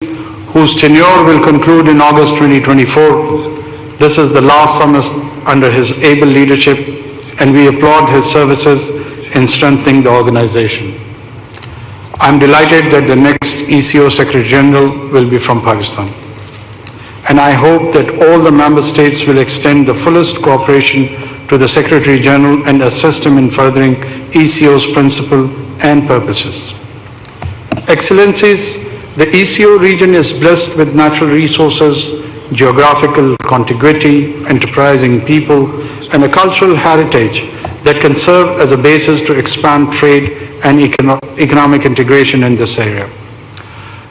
whose tenure will conclude in August 2024. This is the last summit under his able leadership, and we applaud his services in strengthening the organization. I'm delighted that the next ECO Secretary General will be from Pakistan. And I hope that all the member states will extend the fullest cooperation to the Secretary General and assist him in furthering ECO's principle and purposes. Excellencies, the ECO region is blessed with natural resources, geographical contiguity, enterprising people, and a cultural heritage that can serve as a basis to expand trade and economic integration in this area.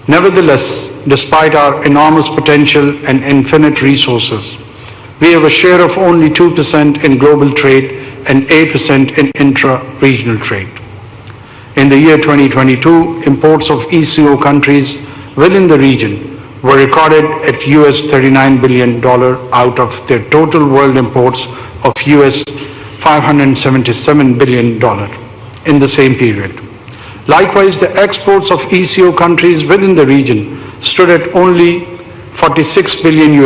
Nevertheless, despite our enormous potential and infinite resources, we have a share of only 2% in global trade and 8% in intra-regional trade. In the year 2022, imports of ECO countries within the region were recorded at US $39 billion out of their total world imports of US $577 billion in the same period. Likewise, the exports of ECO countries within the region stood at only $46 billion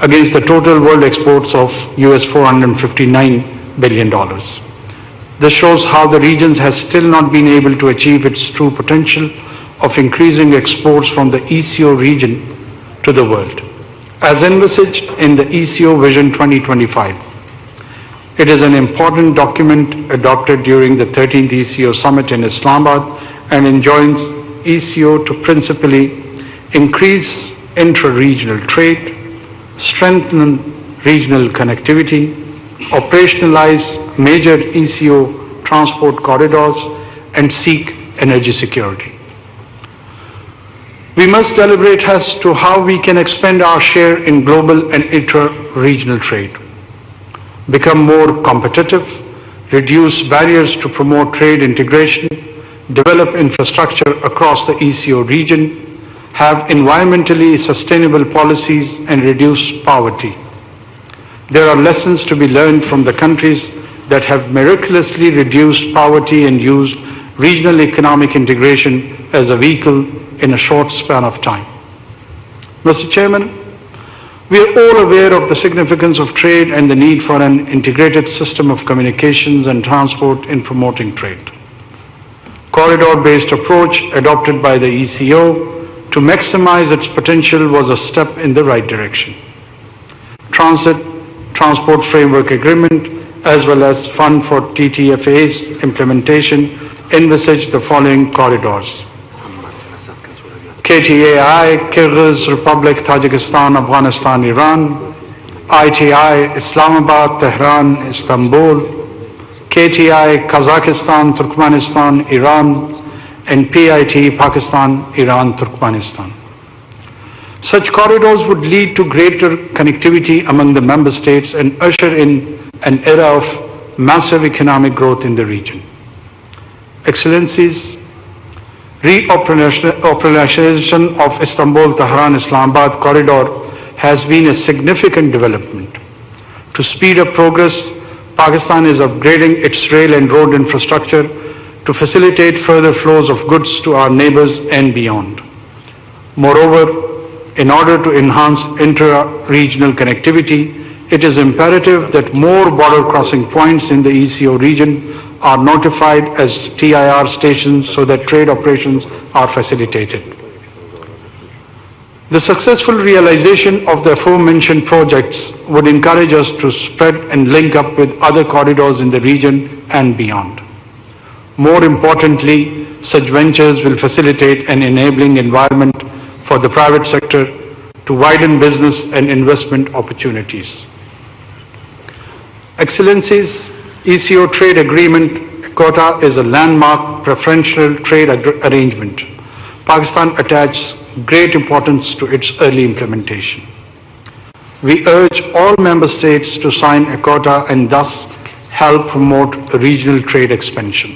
against the total world exports of US $459 billion. This shows how the region has still not been able to achieve its true potential of increasing exports from the ECO region to the world, as envisaged in the ECO Vision 2025. It is an important document adopted during the 13th ECO Summit in Islamabad and enjoins ECO to principally increase intra-regional trade, strengthen regional connectivity, operationalize major ECO transport corridors, and seek energy security. We must deliberate as to how we can expand our share in global and intra-regional trade, become more competitive, reduce barriers to promote trade integration, develop infrastructure across the ECO region, have environmentally sustainable policies, and reduce poverty. There are lessons to be learned from the countries that have miraculously reduced poverty and used regional economic integration as a vehicle in a short span of time. Mr. Chairman, we are all aware of the significance of trade and the need for an integrated system of communications and transport in promoting trade. Corridor-based approach adopted by the ECO to maximize its potential was a step in the right direction. Transport Framework Agreement, as well as Fund for TTFA's implementation, envisage the following corridors: KTAI, Kyrgyz Republic, Tajikistan, Afghanistan, Iran; ITI, Islamabad, Tehran, Istanbul; KTI, Kazakhstan, Turkmenistan, Iran; and PIT, Pakistan, Iran, Turkmenistan. Such corridors would lead to greater connectivity among the member states and usher in an era of massive economic growth in the region. Excellencies, reoperationalization of Istanbul-Tehran-Islamabad corridor has been a significant development. To speed up progress, Pakistan is upgrading its rail and road infrastructure to facilitate further flows of goods to our neighbors and beyond. Moreover, in order to enhance intra-regional connectivity, it is imperative that more border crossing points in the ECO region are notified as TIR stations so that trade operations are facilitated. The successful realization of the aforementioned projects would encourage us to spread and link up with other corridors in the region and beyond. More importantly, such ventures will facilitate an enabling environment for the private sector to widen business and investment opportunities. Excellencies, ECO Trade Agreement quota is a landmark preferential trade arrangement. Pakistan attaches great importance to its early implementation. We urge all member states to sign a quota and thus help promote regional trade expansion.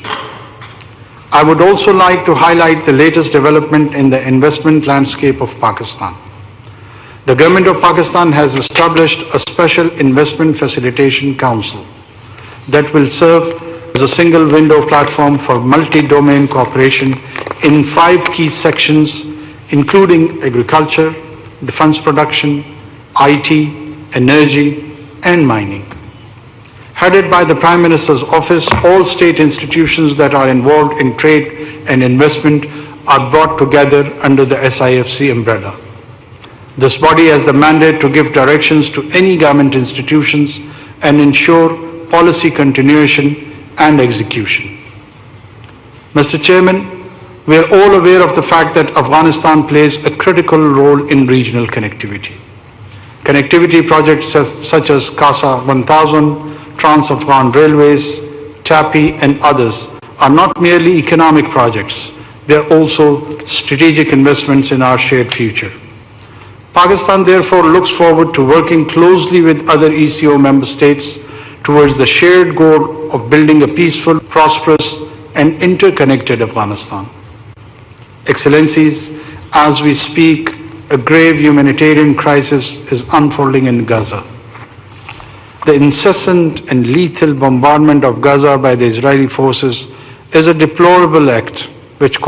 I would also like to highlight the latest development in the investment landscape of Pakistan. The Government of Pakistan has established a special investment facilitation council that will serve as a single window platform for multi-domain cooperation in 5 key sections, including agriculture, defense production, IT, energy, and mining. Headed by the Prime Minister's office, all state institutions that are involved in trade and investment are brought together under the SIFC umbrella. This body has the mandate to give directions to any government institutions and ensure policy continuation and execution. Mr. Chairman, we are all aware of the fact that Afghanistan plays a critical role in regional connectivity. Connectivity projects such as CASA 1000, Trans-Afghan Railways, TAPI, and others are not merely economic projects, they are also strategic investments in our shared future. Pakistan therefore looks forward to working closely with other ECO member states towards the shared goal of building a peaceful, prosperous, and interconnected Afghanistan. Excellencies, as we speak, a grave humanitarian crisis is unfolding in Gaza. The incessant and lethal bombardment of Gaza by the Israeli forces is a deplorable act which calls